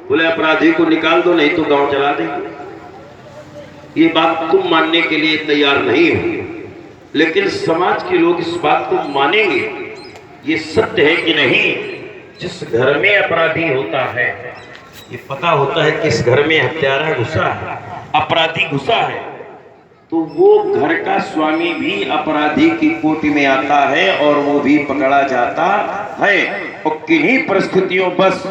बोले अपराधी को निकाल दो नहीं तो गांव जला देंगे। ये बात तुम मानने के लिए तैयार नहीं हो, लेकिन समाज के लोग इस बात को मानेंगे। ये सत्य है कि नहीं? जिस घर में अपराधी होता है, ये पता होता है कि इस घर में हत्यारा घुसा है, अपराधी घुसा है, तो वो घर का स्वामी भी अपराधी की कोटि में आता है और वो भी पकड़ा जाता है। और किन्हीं परिस्थितियों बस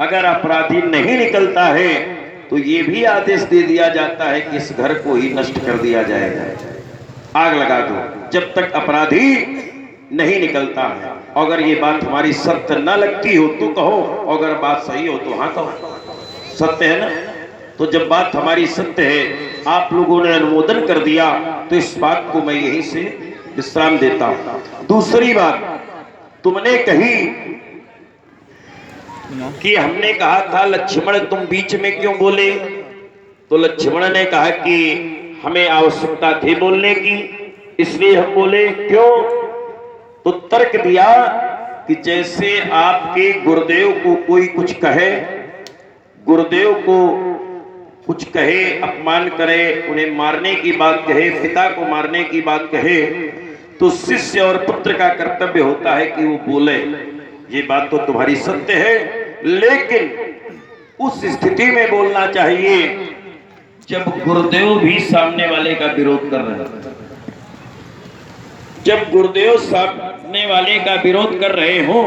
अगर अपराधी नहीं निकलता है तो ये भी आदेश दे दिया जाता है कि इस घर को ही नष्ट कर दिया जाएगा, आग लगा दो, जब तक अपराधी नहीं निकलता है। अगर ये बात हमारी सत्य न लगती हो तो कहो, अगर बात सही हो तो हाँ कहो। सत्य है ना? तो जब बात हमारी सत्य है, आप लोगों ने अनुमोदन कर दिया, तो इस बात को मैं यहीं से विश्राम देता हूं। दूसरी बात तुमने कही कि हमने कहा था लक्ष्मण तुम बीच में क्यों बोले, तो लक्ष्मण ने कहा कि हमें आवश्यकता थी बोलने की, इसलिए हम बोले। क्यों? तो तर्क दिया कि जैसे आपके गुरुदेव को कोई कुछ कहे, गुरुदेव को कुछ कहे, अपमान करे, उन्हें मारने की बात कहे, पिता को मारने की बात कहे, तो शिष्य और पुत्र का कर्तव्य होता है कि वो बोले। ये बात तो तुम्हारी सत्य है, लेकिन उस स्थिति में बोलना चाहिए जब गुरुदेव भी सामने वाले का विरोध कर रहे हैं। जब गुरुदेव सामने वाले का विरोध कर रहे हो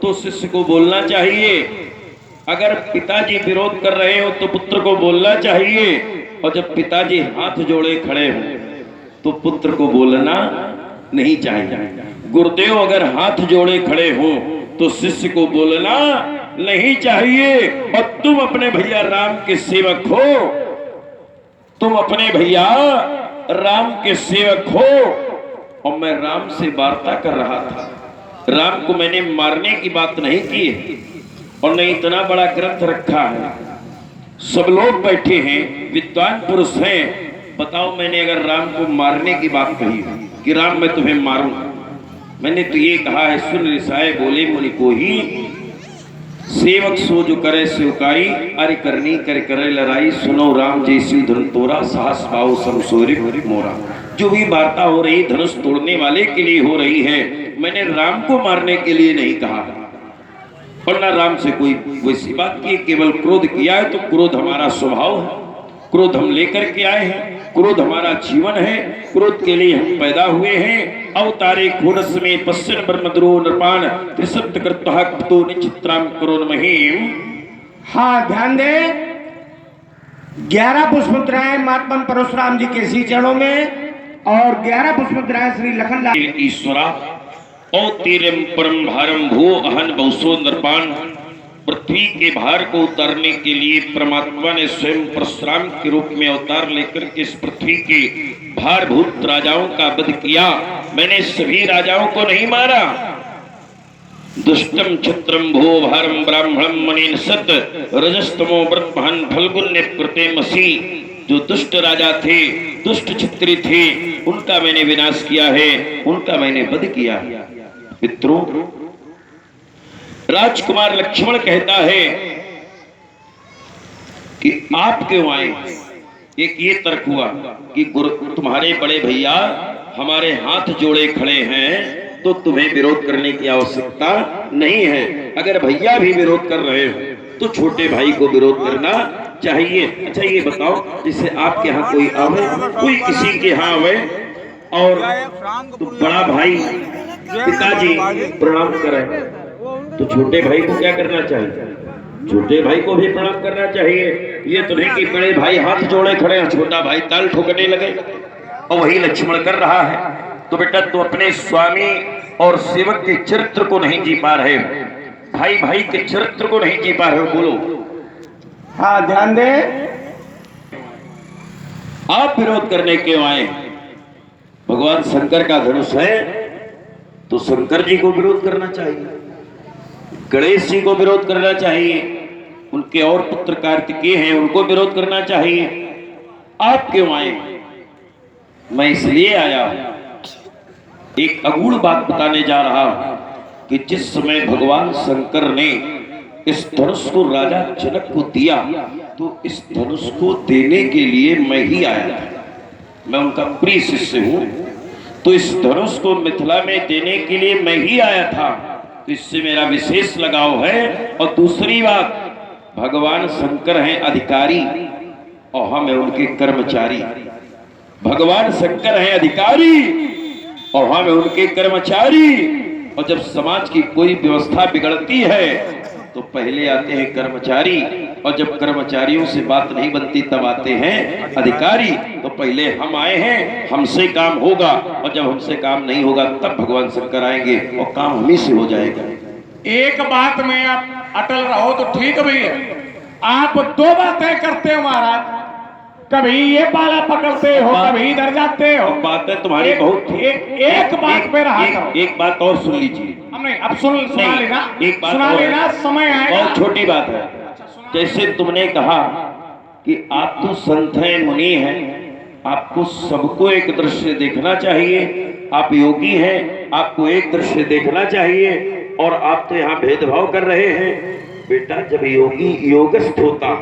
तो शिष्य को बोलना चाहिए। अगर पिताजी विरोध कर रहे हो तो पुत्र को बोलना चाहिए, और जब पिताजी हाथ जोड़े खड़े हो तो पुत्र को बोलना नहीं चाहिए। गुरुदेव अगर हाथ जोड़े खड़े हो तो शिष्य को बोलना नहीं चाहिए। और तुम अपने भैया राम के सेवक हो, तुम अपने भैया राम के सेवक हो, और मैं राम से वार्ता कर रहा था। राम को मैंने मारने की बात नहीं की है, और नहीं इतना बड़ा ग्रंथ रखा है, सब लोग बैठे हैं, विद्वान पुरुष हैं। बताओ मैंने अगर राम को मारने की बात कही कि राम मैं तुम्हें मारूं, मैंने तो ये कहा है सुन रिसाए बोले मुनि को ही, सेवक सो जो करे सेवकाई, अरे करनी कर करे लड़ाई, सुनो राम जैसी धन तोरा, साहस पाओ समसोरी मोरा। जो भी वार्ता हो रही धनुष तोड़ने वाले के लिए हो रही है, मैंने राम को मारने के लिए नहीं कहा, और ना राम से कोई वैसी बात की। केवल क्रोध किया है, तो क्रोध हमारा स्वभाव है, क्रोध हम लेकर के आए हैं, क्रोध हमारा जीवन है, क्रोध के लिए हम पैदा हुए हैं। अवतारे घोरस में पश्चिम ब्रह्मद्रो नृपान त्रिशब्द कृत्वा तो निचित्राम करोन महीम। हाँ ध्यान दे, 11 पुष्पमुद्राएं महात्मा परशुराम जी के श्री चरणों में, और 11 पुष्पमुद्राएं श्री लखनलाल ईश्वरा औतीरम परम भारम भू अहन बहुसो नृपान। पृथ्वी के भार को उतारने के लिए परमात्मा ने स्वयं परशुराम के रूप में अवतार लेकर के इस पृथ्वी के भारभूत राजाओं का वध किया। मैंने सभी राजाओं को नहीं मारा। दुष्टम छत्रम भो भारम ब्राह्मणम मनीन सत रजस्तमो ब्रह्महन फल्गुन्य कृतेमसी। जो दुष्ट राजा थे, दुष्ट छत्री थे, उनका मैंने विनाश किया है, उनका मैंने वध किया है। मित्रों, राजकुमार लक्ष्मण कहता है कि आप क्यों आए। एक ये तर्क हुआ कि गुरु तुम्हारे बड़े भैया हमारे हाथ जोड़े खड़े हैं, तो तुम्हें विरोध करने की आवश्यकता नहीं है। अगर भैया भी विरोध कर रहे हो तो छोटे भाई को विरोध करना चाहिए। अच्छा ये बताओ, जैसे आपके यहाँ कोई आवे, कोई किसी के यहाँ आवे, और तो बड़ा भाई पिताजी प्रणाम करे, तो छोटे भाई को क्या करना चाहिए? छोटे भाई को भी प्रणाम करना चाहिए। ये तो नहीं कि बड़े भाई हाथ जोड़े खड़े हैं, छोटा भाई ताल ठोकने लगे, और वही लक्ष्मण कर रहा है। तो बेटा तो अपने स्वामी और सेवक के चरित्र को नहीं जी पा रहे हो, भाई भाई के चरित्र को नहीं जी पा रहे हो। बोलो। हाँ ध्यान दे, आप विरोध करने क्यों आए? भगवान शंकर का धनुष है तो शंकर जी को विरोध करना चाहिए, गणेश जी को विरोध करना चाहिए, उनके और पुत्र कार्तिकेय हैं उनको विरोध करना चाहिए। आप क्यों आए? मैं इसलिए आया हूं, एक अगूढ़ बात बताने जा रहा हूं कि जिस समय भगवान शंकर ने इस धनुष को राजा जनक को दिया, तो इस धनुष को देने के लिए मैं ही आया था। मैं उनका प्रिय शिष्य हूं, तो इस धनुष को मिथिला में देने के लिए मैं ही आया था, तो इससे मेरा विशेष लगाव है। और दूसरी बात, भगवान शंकर हैं अधिकारी और हम हैं उनके कर्मचारी। भगवान शंकर हैं अधिकारी और हम हैं उनके कर्मचारी। और जब समाज की कोई व्यवस्था बिगड़ती है तो पहले आते हैं कर्मचारी, और जब कर्मचारियों से बात नहीं बनती तब आते हैं अधिकारी। तो पहले हम आए हैं, हमसे काम होगा, और जब हमसे काम नहीं होगा तब भगवान शंकर आएंगे और काम हम ही से हो जाएगा। एक बात में आप अटल रहो तो ठीक भी है। आप दो बातें करते हो महाराज, कभी ये पाला पकड़ते हो, कभी इधर जाते हो। बातें तुम्हारी बहुत एक बात पे रहा करो। एक बात और सुन लीजिए। हम नहीं, अब सुना लेना, एक बात सुना लेना, समय आएगा। बहुत छोटी बात है। जैसे तुमने कहा कि आप तो संत हैं, मुनि हैं, आपको सबको एक दृश्य देखना चाहिए, आप योगी हैं, आपको एक दृश्य देखना चाहिए, और आप तो यहाँ भेदभाव कर रहे हैं। बेटा, जब योगी योगस्थ होता,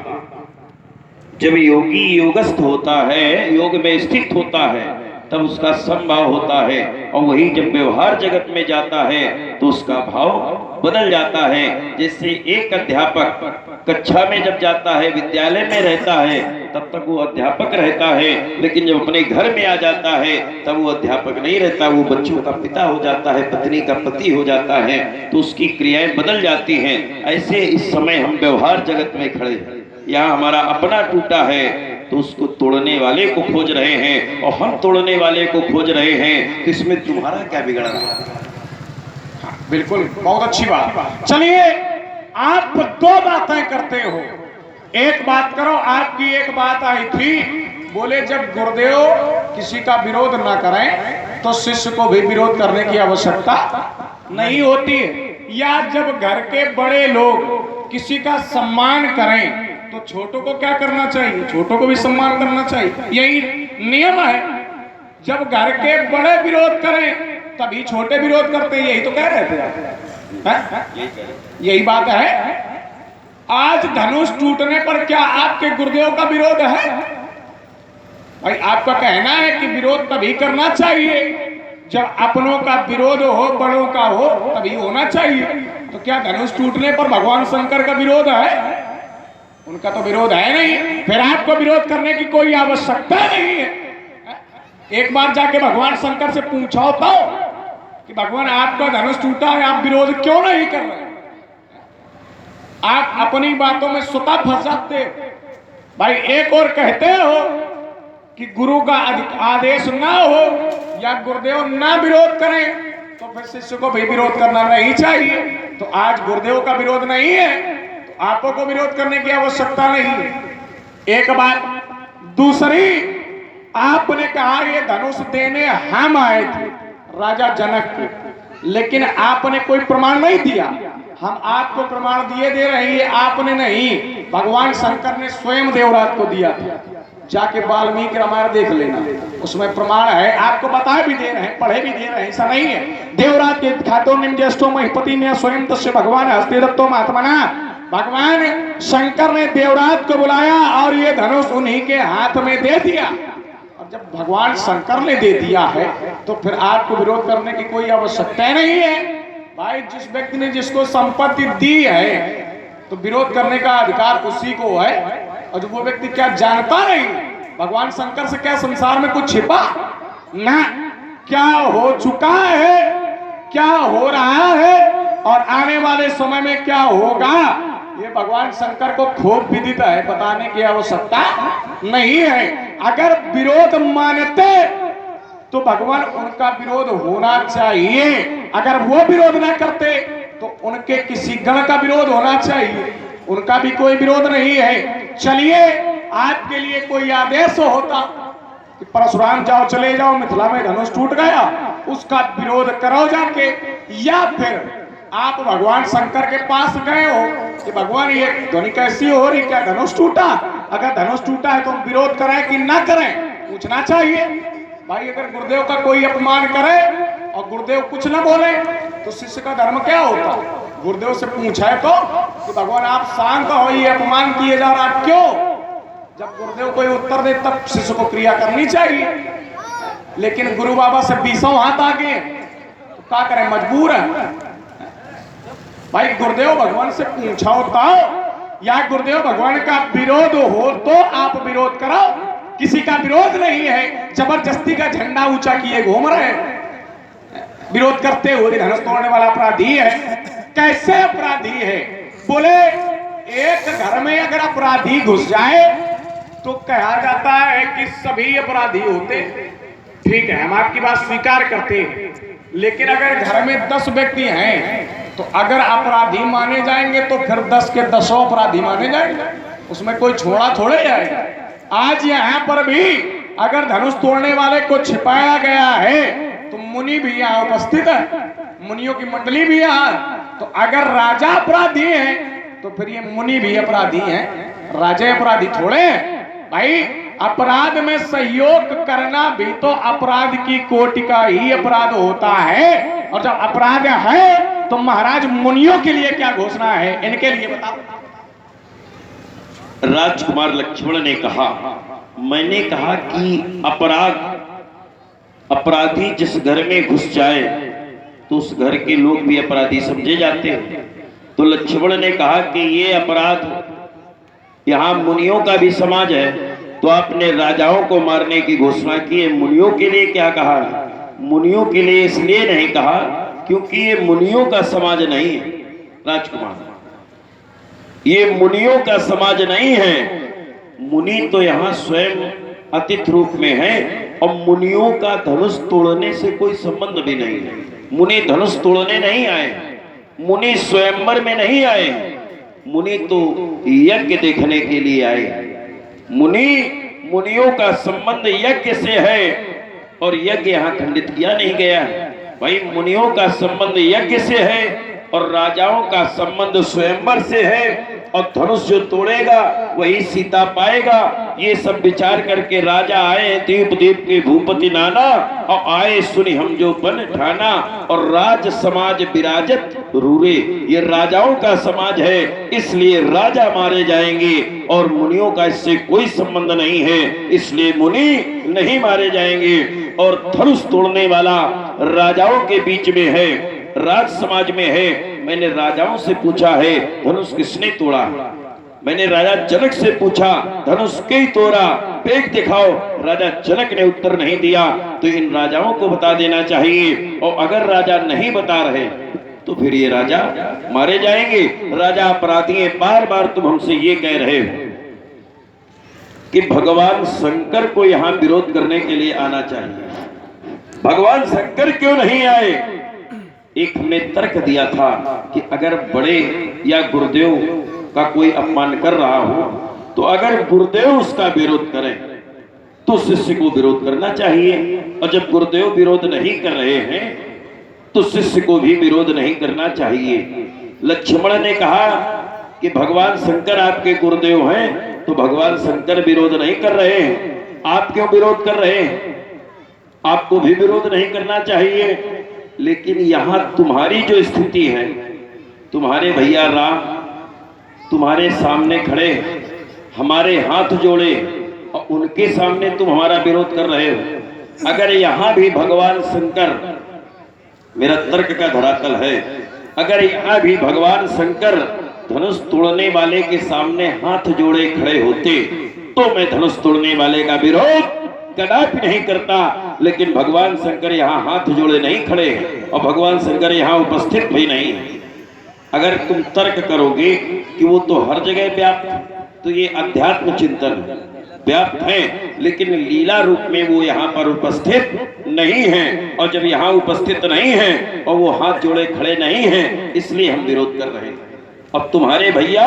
जब योगी योगस्थ होता है, योग में स्थित होता है, तब उसका समभाव होता है। और वही जब व्यवहार जगत में जाता है तो उसका भाव बदल जाता है। जैसे एक अध्यापक कक्षा में जब जाता है, विद्यालय में रहता है, तब तक वो अध्यापक रहता है, लेकिन जब अपने घर में आ जाता है तब वो अध्यापक नहीं रहता, वो बच्चों का पिता हो जाता है, पत्नी का पति हो जाता है, तो उसकी क्रियाएं बदल जाती हैं। ऐसे इस समय हम व्यवहार जगत में खड़े हैं। यहाँ हमारा अपना टूटा है तो उसको तोड़ने वाले को खोज रहे हैं, और हम तोड़ने वाले को खोज रहे हैं, तो इसमें तुम्हारा क्या बिगड़ रहा है? बिल्कुल, बहुत अच्छी बात। चलिए, आप दो बातें करते हो, एक बात करो। आपकी एक बात आई थी, बोले जब गुरुदेव किसी का विरोध ना करें तो शिष्य को भी विरोध करने की आवश्यकता नहीं होती है। या जब घर के बड़े लोग किसी का सम्मान करें तो छोटों को क्या करना चाहिए? छोटों को भी सम्मान करना चाहिए। यही नियम है। जब घर के बड़े विरोध करें तभी छोटे विरोध करते हैं, यही तो कह रहे थे आप। यही बात है। आज धनुष टूटने पर क्या आपके गुरुदेव का विरोध है? भाई, आपका कहना है कि विरोध तभी करना चाहिए जब अपनों का विरोध हो, बड़ों का हो, तभी होना चाहिए। तो क्या धनुष टूटने पर भगवान शंकर का विरोध है? उनका तो विरोध है नहीं, फिर आपको विरोध करने की कोई आवश्यकता नहीं है। एक बार जाके भगवान शंकर से पूछो तो कि भगवान आपका धनुष टूटा है, आप विरोध क्यों नहीं कर रहे? आप अपनी बातों में स्वतः फंस जाते हो। भाई, एक और कहते हो कि गुरु का आदेश ना हो या गुरुदेव ना विरोध करें तो फिर शिष्य को भी विरोध करना नहीं चाहिए। तो आज गुरुदेव का विरोध नहीं है, आपको को विरोध करने की आवश्यकता नहीं है। एक बात। दूसरी, आपने कहा ये धनुष देने हम आए थे राजा जनक को, लेकिन आपने कोई प्रमाण नहीं दिया। हम आपको प्रमाण दिए दे रहे हैं, आपने नहीं, भगवान शंकर ने स्वयं देवराज को दिया था। जाके वाल्मीकि रामायण देख लेना, उसमें प्रमाण है। आपको बता भी दे रहे हैं, पढ़े भी दे रहे हैं, ऐसा नहीं है। देवराज के खातो निम ज्येष्ठो महिपति ने स्वयं तस्य भगवान हस्ते दत्तो महात्मना। भगवान शंकर ने देवराज को बुलाया और ये धनुष उन्हीं के हाथ में दे दिया। और जब भगवान शंकर ने दे दिया है तो फिर आपको विरोध करने की कोई आवश्यकता नहीं है। भाई, जिस व्यक्ति ने जिसको संपत्ति दी है तो विरोध करने का अधिकार उसी को है। और जो वो व्यक्ति क्या जानता नहीं भगवान शंकर से क्या संसार में कुछ छिपा ना, क्या हो चुका है, क्या हो रहा है और आने वाले समय में क्या होगा, ये भगवान शंकर को खूब विदित है, बताने की आवश्यकता नहीं है। अगर विरोध मानते तो भगवान उनका विरोध होना चाहिए, अगर वो विरोध ना करते तो उनके किसी गण का विरोध होना चाहिए, उनका भी कोई विरोध नहीं है। चलिए, आपके लिए कोई आदेश होता कि परशुराम जाओ, चले जाओ, मिथिला में धनुष टूट गया, उसका विरोध करो जाके, या फिर आप भगवान शंकर के पास गए हो कि भगवान ये ध्वनि कैसी हो रही, क्या धनुष टूटा? अगर धनुष टूटा है तो हम विरोध करें कि ना करें, पूछना चाहिए। भाई, अगर गुरुदेव का कोई अपमान करे और गुरुदेव कुछ ना बोले तो शिष्य का धर्म क्या होता? गुरुदेव से पूछा तो कि भगवान आप शांत हो, ये अपमान किए जा रहा क्यों? जब गुरुदेव कोई उत्तर दे तब शिष्य को क्रिया करनी चाहिए, लेकिन गुरु बाबा से 20 हाथ आगे तो क्या करें, मजबूर है। भाई गुरुदेव भगवान से पूछा होता या गुरुदेव भगवान का विरोध हो तो आप विरोध करो, किसी का विरोध नहीं है, जबरदस्ती का झंडा ऊंचा किए घूम रहे हैं। विरोध करते हुए धनुष तोड़ने वाला अपराधी है। कैसे अपराधी है? बोले एक घर में अगर अपराधी घुस जाए तो कहा जाता है कि सभी अपराधी होते। ठीक है, हम आपकी बात स्वीकार करते हैं, लेकिन अगर घर में 10 व्यक्ति हैं तो अगर अपराधी माने जाएंगे तो फिर 10 के 10 अपराधी माने जाएंगे, उसमें कोई छोड़ा थोड़े जाएगा। आज यहाँ पर भी अगर धनुष तोड़ने वाले को छिपाया गया है तो मुनि भी यहाँ उपस्थित है, मुनियों की मंडली भी यहाँ। तो अगर राजा अपराधी है तो फिर ये मुनि भी अपराधी हैं, राजा अपराधी थोड़े हैं। भाई अपराध में सहयोग करना भी तो अपराध की कोटि का ही अपराध होता है। और जब अपराध है तो महाराज मुनियों के लिए क्या घोषणा है, इनके लिए बताओ। राजकुमार लक्ष्मण ने कहा, मैंने कहा कि अपराधी जिस घर में घुस जाए तो उस घर के लोग भी अपराधी समझे जाते हैं। तो लक्ष्मण ने कहा कि ये अपराध यहाँ मुनियों का भी समाज है, तो आपने राजाओं को मारने की घोषणा की है, मुनियों के लिए क्या कहा? मुनियों के लिए इसलिए नहीं कहा क्योंकि ये मुनियों का समाज नहीं है राजकुमार, ये मुनियों का समाज नहीं है। मुनि तो यहाँ स्वयं अतिथि रूप में है और मुनियों का धनुष तोड़ने से कोई संबंध भी नहीं है। मुनि धनुष तोड़ने नहीं आए, मुनि स्वयंवर में नहीं आए, मुनि तो यज्ञ देखने के लिए आए। मुनियों का संबंध यज्ञ से है और यज्ञ यहाँ खंडित किया नहीं गया है। भाई मुनियों का संबंध यज्ञ से है और राजाओं का संबंध स्वयंवर से है, और धनुष जो तोड़ेगा वही सीता पाएगा। ये सब विचार करके राजा आए दीप दीप के भूपति नाना, और आए सुनी हम जो पन ठाना, और राज समाज विराजत रूरे। ये राजाओं का समाज है, इसलिए राजा मारे जाएंगे और मुनियों का इससे कोई संबंध नहीं है, इसलिए मुनि नहीं मारे जाएंगे। और धनुष तोड़ने वाला राजाओं के बीच में है, राज समाज में है। मैंने राजाओं से पूछा है धनुष किसने तोड़ा? मैंने राजा जनक से पूछा धनुष के ही तोड़ा, पेट दिखाओ। राजा जनक ने उत्तर नहीं दिया, तो इन राजाओं को बता देना चाहिए। और अगर राजा नहीं बता रहे तो फिर ये राजा मारे जाएंगे। राजा अपराधी है। बार बार तुम हमसे ये कह रहे हो कि भगवान शंकर को यहाँ विरोध करने के लिए आना चाहिए। भगवान शंकर क्यों नहीं आए? एक ने तर्क दिया था कि अगर बड़े या गुरुदेव का कोई अपमान कर रहा हो तो अगर गुरुदेव उसका विरोध करें तो शिष्य को विरोध करना चाहिए, और जब गुरुदेव विरोध नहीं कर रहे हैं तो शिष्य को भी विरोध नहीं करना चाहिए। लक्ष्मण ने कहा कि भगवान शंकर आपके गुरुदेव हैं, तो भगवान शंकर विरोध नहीं कर रहे हैं, आप क्यों विरोध कर रहे हैं? आपको भी विरोध नहीं करना चाहिए। लेकिन यहां तुम्हारी जो स्थिति है, तुम्हारे भैया राम तुम्हारे सामने खड़े, हमारे हाथ जोड़े, और उनके सामने तुम हमारा विरोध कर रहे हो। अगर यहां भी भगवान शंकर, मेरा तर्क का धरातल है, अगर यहां भी भगवान शंकर धनुष तोड़ने वाले के सामने हाथ जोड़े खड़े होते तो मैं धनुष तोड़ने वाले का विरोध कदापि नहीं करता। लेकिन भगवान शंकर यहाँ हाथ जोड़े नहीं खड़े और भगवान शंकर यहाँ उपस्थित भी नहीं है। अगर तुम तर्क करोगे कि वो तो हर जगह व्याप्त, तो ये अध्यात्म चिंतन व्याप्त है, लेकिन लीला रूप में वो यहाँ पर उपस्थित नहीं है। और जब यहाँ उपस्थित नहीं है और वो हाथ जोड़े खड़े नहीं है, इसलिए हम विरोध कर रहे हैं। अब तुम्हारे भैया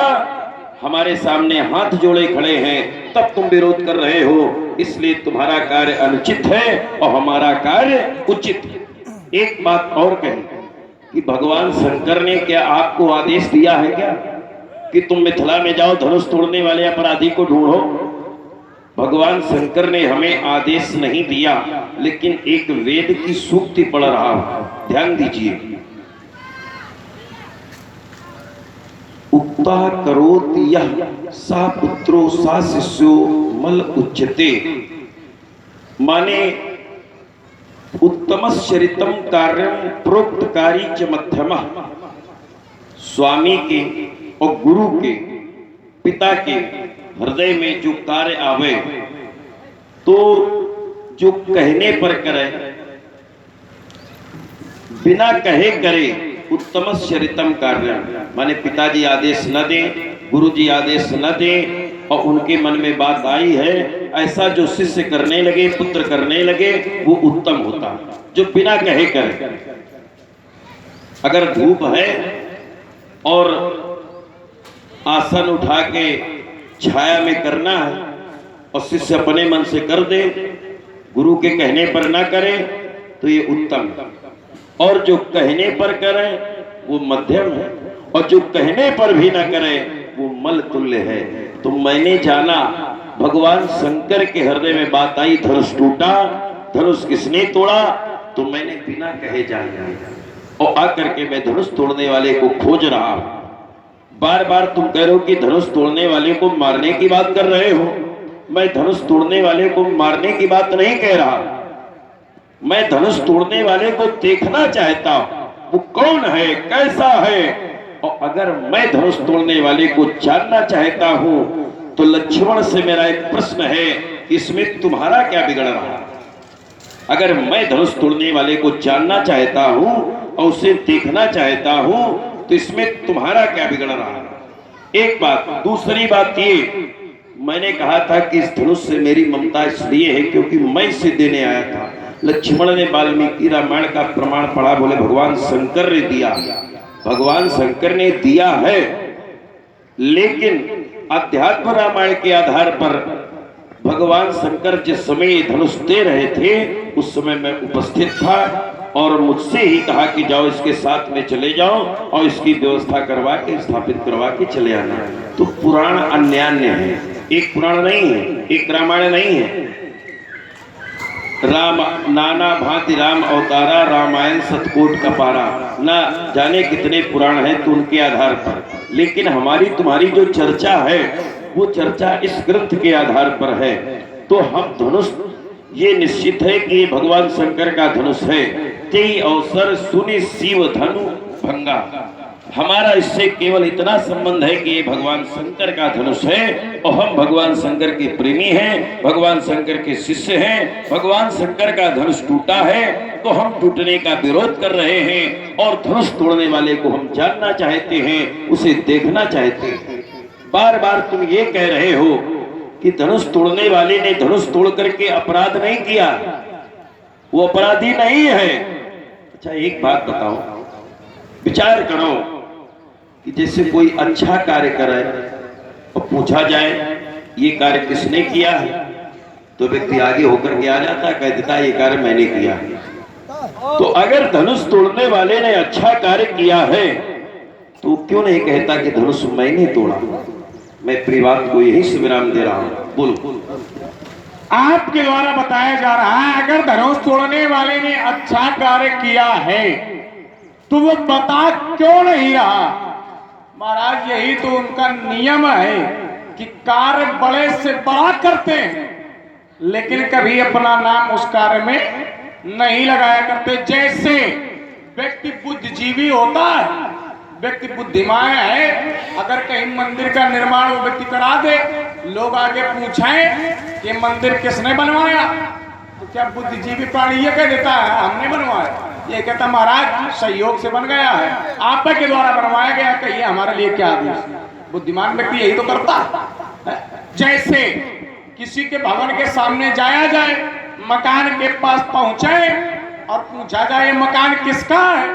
हमारे सामने हाथ जोड़े खड़े हैं, तब तुम विरोध कर रहे हो, इसलिए तुम्हारा कार्य अनुचित है और हमारा कार्य उचित है। एक बात और कही कि भगवान शंकर ने क्या आपको आदेश दिया है क्या कि तुम मिथिला में जाओ धनुष तोड़ने वाले अपराधी को ढूंढो? भगवान शंकर ने हमें आदेश नहीं दिया, लेकिन एक वेद की सूक्ति पढ़ रहा हूं, ध्यान दीजिए। उत्तः करोति यः सा पुत्रो सा शिष्यो मल उच्यते। माने उत्तमश्चरितम कार्यम प्रोक्तकारी च मध्यमः। स्वामी के और गुरु के पिता के हृदय में जो कार्य आवे तो जो कहने पर करे, बिना कहे करे, उत्तमश्चरितम कार्यम। माने पिताजी आदेश न दें, गुरुजी आदेश न दें और उनके मन में बात आई है, ऐसा जो शिष्य करने लगे, पुत्र करने लगे, वो उत्तम होता। जो बिना कहे करे, अगर धूप है और आसन उठा के छाया में करना है और शिष्य अपने मन से कर दे, गुरु के कहने पर ना करे, तो ये उत्तम। और जो कहने पर करे वो मध्यम है, और जो कहने पर भी ना करे वो मल तुल्य है। तो मैंने जाना भगवान शंकर के हृदय में बात आई, धनुष टूटा, धनुष किसने तोड़ा? तो मैंने बिना कहे जाना और आकर के मैं धनुष तोड़ने वाले को खोज रहा हूं। बार बार तुम कह रहे हो कि धनुष तोड़ने वाले को मारने की बात कर रहे हो। मैं धनुष तोड़ने वाले को मारने की बात नहीं कह रहा, मैं धनुष तोड़ने वाले को देखना चाहता हूं, वो कौन है, कैसा है। और अगर मैं धनुष तोड़ने वाले को जानना चाहता हूं तो लक्ष्मण से मेरा एक प्रश्न है, इसमें तुम्हारा क्या बिगड़ रहा है? अगर मैं धनुष तोड़ने वाले को जानना चाहता हूं और उसे देखना चाहता हूं तो इसमें तुम्हारा क्या बिगड़ रहा है? एक बात। दूसरी बात ये, मैंने कहा था कि इस धनुष से मेरी ममता इसलिए है क्योंकि मैं इसे देने आया था। लक्ष्मण ने वाल्मीकि रामायण का प्रमाण पढ़ा, बोले भगवान शंकर ने दिया। भगवान शंकर ने दिया है, लेकिन अध्यात्म रामायण के आधार पर भगवान शंकर जिस समय धनुष दे रहे थे उस समय मैं उपस्थित था और मुझसे ही कहा कि जाओ इसके साथ में चले जाओ और इसकी व्यवस्था करवा के स्थापित करवा के चले आना। तो पुराण अन्यान्य है, एक पुराण नहीं है, एक रामायण नहीं है। राम नाना भांति राम अवतारा, रामायण सतकोट का पारा, ना जाने कितने पुराण हैं तो उनके आधार पर। लेकिन हमारी तुम्हारी जो चर्चा है वो चर्चा इस ग्रंथ के आधार पर है। तो हम धनुष, ये निश्चित है कि ये भगवान शंकर का धनुष है। तेई अवसर सुनि शिव धनु भंगा। हमारा इससे केवल इतना संबंध है कि ये भगवान शंकर का धनुष है और हम भगवान शंकर के प्रेमी हैं, भगवान शंकर के शिष्य हैं। भगवान शंकर का धनुष टूटा है तो हम टूटने का विरोध कर रहे हैं और धनुष तोड़ने वाले को हम जानना चाहते हैं, उसे देखना चाहते हैं। बार बार तुम ये कह रहे हो कि धनुष तोड़ने वाले ने धनुष तोड़ करके अपराध नहीं किया, वो अपराधी नहीं है। अच्छा एक बात बताओ, विचार करो कि जैसे कोई अच्छा कार्य करे और पूछा जाए ये कार्य किसने किया है, तो व्यक्ति आगे होकर के आ जाता, कह देता ये कार्य मैंने किया। तो अगर धनुष तोड़ने वाले ने अच्छा कार्य किया है तो क्यों नहीं कहता कि धनुष मैंने तोड़ा? मैं अपनी बात को यही से विराम दे रहा हूं। बोलो। आपके द्वारा बताया जा रहा है अगर धनुष तोड़ने वाले ने अच्छा कार्य किया है तो वो बता क्यों नहीं रहा? महाराज यही तो उनका नियम है कि कार्य बड़े से बड़ा करते हैं लेकिन कभी अपना नाम उस कार्य में नहीं लगाया करते। जैसे व्यक्ति बुद्धिजीवी होता है, व्यक्ति बुद्धिमान है, अगर कहीं मंदिर का निर्माण वो व्यक्ति करा दे, लोग आगे पूछें कि मंदिर किसने बनवाया तो क्या बुद्धिजीवी प्राणी ये कह देता है हमने बनवाया? ये कहता महाराज सहयोग से बन गया है, आप के द्वारा बनवाया गया, कहिए हमारे लिए क्या आदेश? बुद्धिमान व्यक्ति यही तो करता है। जैसे किसी के भवन के सामने जाया जाए, मकान के पास पहुंचे और पूछा जाए मकान किसका है,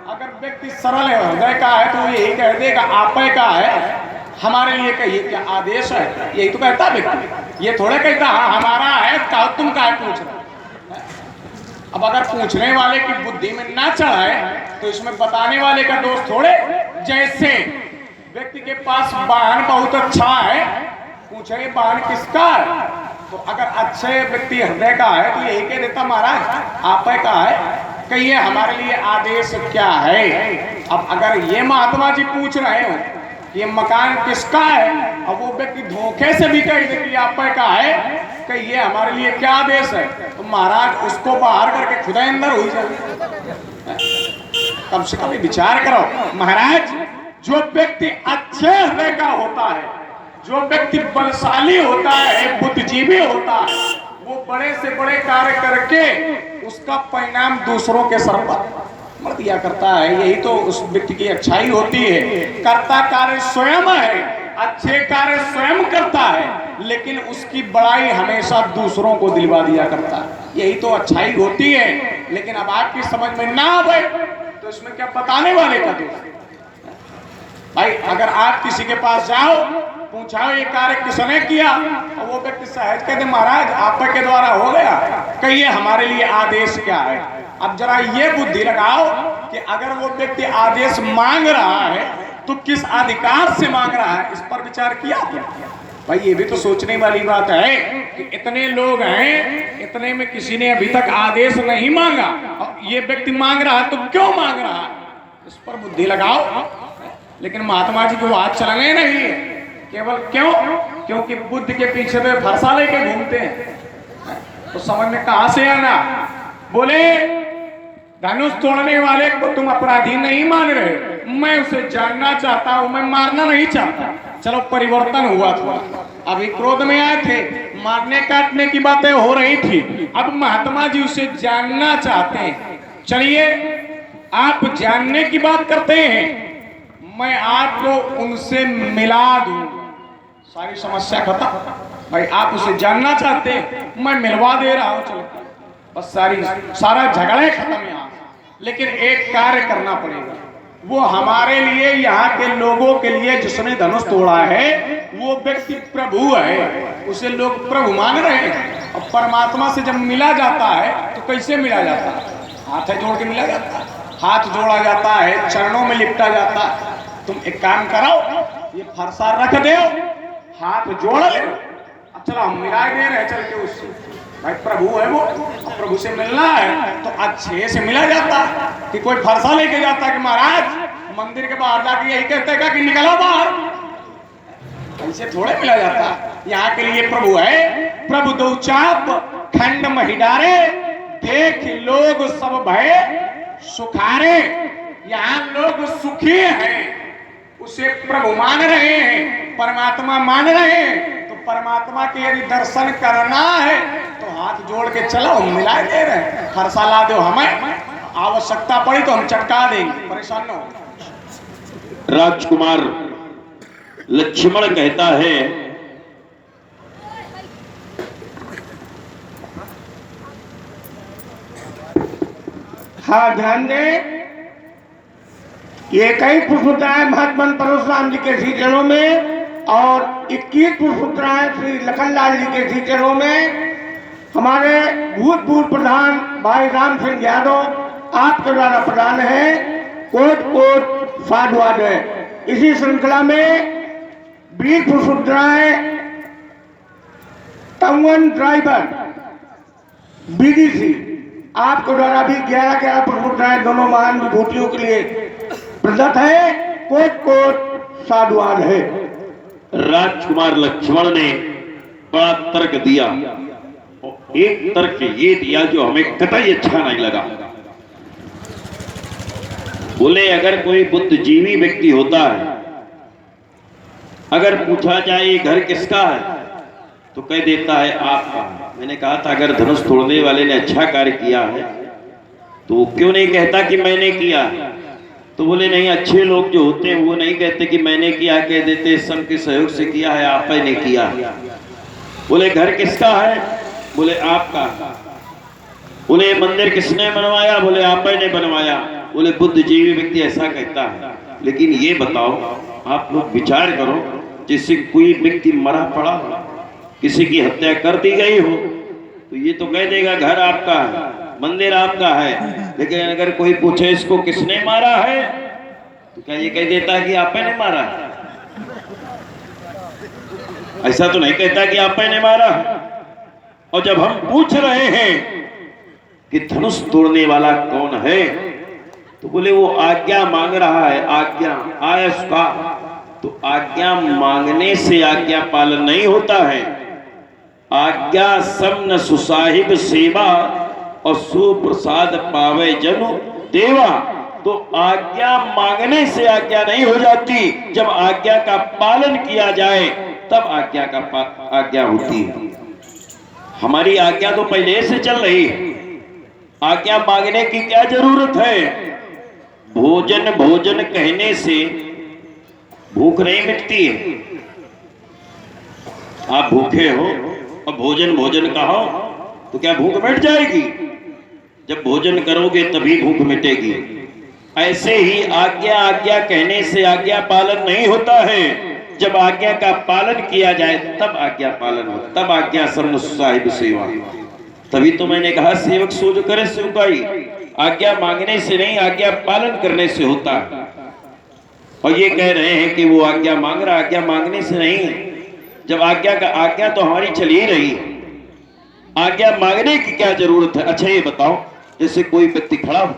अगर व्यक्ति सरल है, हृदय का है, तो यही कह देगा आप का है, हमारे लिए कहिए क्या आदेश है? यही तो कहता व्यक्ति, ये थोड़े कहता हमारा है, तुम काहे पूछ रहे? अब अगर पूछने वाले की बुद्धि में ना चढ़ाए तो इसमें बताने वाले का दोष थोड़े। जैसे व्यक्ति के पास वाहन बहुत अच्छा है, पूछे वाहन किसका है, तो अगर अच्छे व्यक्ति हृदय का है तो यही कह देता महाराज आप का है, कहिए हमारे लिए आदेश क्या है? अब अगर ये महात्मा जी पूछ रहे हो कि ये मकान किसका है, अब वो व्यक्ति धोखे से भी कह दे कि आपका का है, कि ये हमारे लिए क्या आदेश है, तो महाराज उसको बाहर करके खुदा अंदर हो जाए। कम से कम विचार करो महाराज, जो व्यक्ति अच्छे हृदय का होता है, जो व्यक्ति बलशाली होता है, बुद्धिजीवी होता है, वो बड़े से बड़े कार्य करके उसका परिणाम दूसरों के सर पर मर दिया करता है। यही तो उस व्यक्ति की अच्छाई होती है। कर्ता कार्य स्वयं है, अच्छे कार्य स्वयं करता है, लेकिन उसकी बड़ाई हमेशा दूसरों को दिलवा दिया करता है। यही तो अच्छाई होती है। लेकिन अब आपकी समझ में ना आवे तो इसमें क्या बताने वाले का दोष भाई। अगर आप किसी के पास जाओ, पूछाओ ये कार्य किसने किया, और वो व्यक्ति सहज कहते महाराज आपके द्वारा हो गया, कहिए हमारे लिए आदेश क्या है। अब जरा ये बुद्धि लगाओ कि अगर वो व्यक्ति आदेश मांग रहा है तो किस अधिकार से मांग रहा है, इस पर विचार किया भाई। ये भी तो सोचने वाली बात है कि इतने लोग हैं, इतने में किसी ने अभी तक आदेश नहीं मांगा, और ये व्यक्ति मांग रहा है तो क्यों मांग रहा है, इस पर बुद्धि लगाओ। लेकिन महात्मा जी को बात चलने नहीं है, केवल क्यों, क्योंकि बुद्ध के पीछे पे फरसा लेके घूमते हैं। तो समझ में कहां से आना। बोले धनुष तोड़ने वाले को तुम अपराधी नहीं मान रहे, मैं उसे जानना चाहता हूं, मैं मारना नहीं चाहता। चलो परिवर्तन हुआ थोड़ा, अभी क्रोध में आए थे, मारने काटने की बातें हो रही थी, अब महात्मा जी उसे जानना चाहते हैं। चलिए आप जानने की बात करते हैं, मैं आपको उनसे मिला दूं, सारी समस्या खत्म। भाई आप उसे जानना चाहते हैं, मैं मिलवा दे रहा हूं, चलो बस सारा झगड़े खत्म यहाँ। लेकिन एक कार्य करना पड़ेगा, वो हमारे लिए, यहाँ के लोगों के लिए जिसने धनुष तोड़ा है वो व्यक्ति प्रभु है, उसे लोग प्रभु मान रहे हैं। और परमात्मा से जब मिला जाता है तो कैसे मिला जाता है, हाथ जोड़ के मिला जाता है, हाथ जोड़ा जाता है, चरणों में लिपटा जाता है। तुम एक काम करो, ये फरसा रख दो, हाथ जोड़ ले, अब चलो हम मिला दे रहे चल के उससे। भाई प्रभु है वो, प्रभु से मिलना है तो अच्छे से मिला जाता कि कोई फरसा लेके जाता कि महाराज मंदिर के बाहर जाके यही कहते हैं कि निकलो बाहर, ऐसे थोड़े मिला जाता। यहाँ के लिए प्रभु है, प्रभु दो चाप खंड महिडारे, देख लोग सब भय सुखारे। यहाँ लोग सुखी हैं, उसे प्रभु मान रहे हैं, परमात्मा मान रहे हैं। तो परमात्मा के यदि दर्शन करना है तो हाथ जोड़ के चलो, मिला दे रहे हैं, फरसा ला दो, हमें आवश्यकता पड़ी तो हम चटका देंगे, परेशान न हो। राजकुमार लक्ष्मण कहता है, हाँ ध्यान दे, ये कई पुष्पोत्तराएं महात्मा परशुराम जी के श्री चरणों में और 21 पुष्पोत्तराएं श्री लखनलाल जी के श्री चरणों में हमारे भूतपूर्व प्रधान भाई राम सिंह यादव आपके द्वारा प्रदान है। कोट कोट साधुवाद है। इसी श्रृंखला में 20 पुष्पोत्तराएं तमवन ड्राइवर बीडीसी आपके द्वारा भी 11 पुष्पोत्तराएं दोनों महान विभूतियों के लिए प्रदत्त है। कोट कोट साधुवाद है। राजकुमार लक्ष्मण ने बड़ा तर्क दिया, और एक तर्क ये दिया जो हमें कतई अच्छा नहीं लगा। बोले अगर कोई बुद्धिजीवी व्यक्ति होता है, अगर पूछा जाए ये घर किसका है तो कह देता है आपका। मैंने कहा था अगर धनुष तोड़ने वाले ने अच्छा कार्य किया है तो वो क्यों नहीं कहता कि मैंने किया। तो बोले नहीं, अच्छे लोग जो होते हैं वो नहीं कहते कि मैंने किया, कह देते संघ के सहयोग से किया है, आप ही ने किया। बोले घर किसका है, बोले आपका। बोले मंदिर किसने बनवाया, बोले आप ही ने बनवाया। बोले बुद्धिजीवी व्यक्ति ऐसा कहता है। लेकिन ये बताओ, आप लोग विचार करो, जिससे कोई व्यक्ति मरा पड़ा हो, किसी की हत्या कर दी गई हो, तो ये तो कह देगा घर आपका है, मंदिर आपका है। लेकिन अगर कोई पूछे इसको किसने मारा है तो क्या ये कह देता है कि आप ही ने मारा है? ऐसा तो नहीं कहता कि आप ही ने मारा है। और जब हम पूछ रहे हैं कि धनुष तोड़ने वाला कौन है तो बोले वो आज्ञा मांग रहा है, आज्ञा आयस का। तो आज्ञा मांगने से आज्ञा पालन नहीं होता है। आज्ञा समन सुसाहिब सेवा और सुप्रसाद पावे जनु देवा। तो आज्ञा मांगने से आज्ञा नहीं हो जाती, जब आज्ञा का पालन किया जाए तब आज्ञा होती है। हमारी आज्ञा तो पहले से चल रही है, आज्ञा मांगने की क्या जरूरत है। भोजन भोजन कहने से भूख नहीं मिटती है। आप भूखे हो और भोजन भोजन कहो तो क्या भूख मिट जाएगी? जब भोजन करोगे तभी भूख मिटेगी। ऐसे ही आज्ञा आज्ञा कहने से आज्ञा पालन नहीं होता है, जब आज्ञा का पालन किया जाए तब आज्ञा पालन हो, तब आज्ञा सर्व साहिब सेवा। तभी तो मैंने कहा सेवक सो जो करे सेवकाई। आज्ञा मांगने से नहीं, आज्ञा पालन करने से होता है। और ये कह रहे हैं कि वो आज्ञा मांग रहा, आज्ञा मांगने से नहीं है। जब आज्ञा तो हमारी चल ही रही है, आज्ञा मांगने की क्या जरूरत है। अच्छा ये बताओ, जैसे कोई व्यक्ति खड़ा हो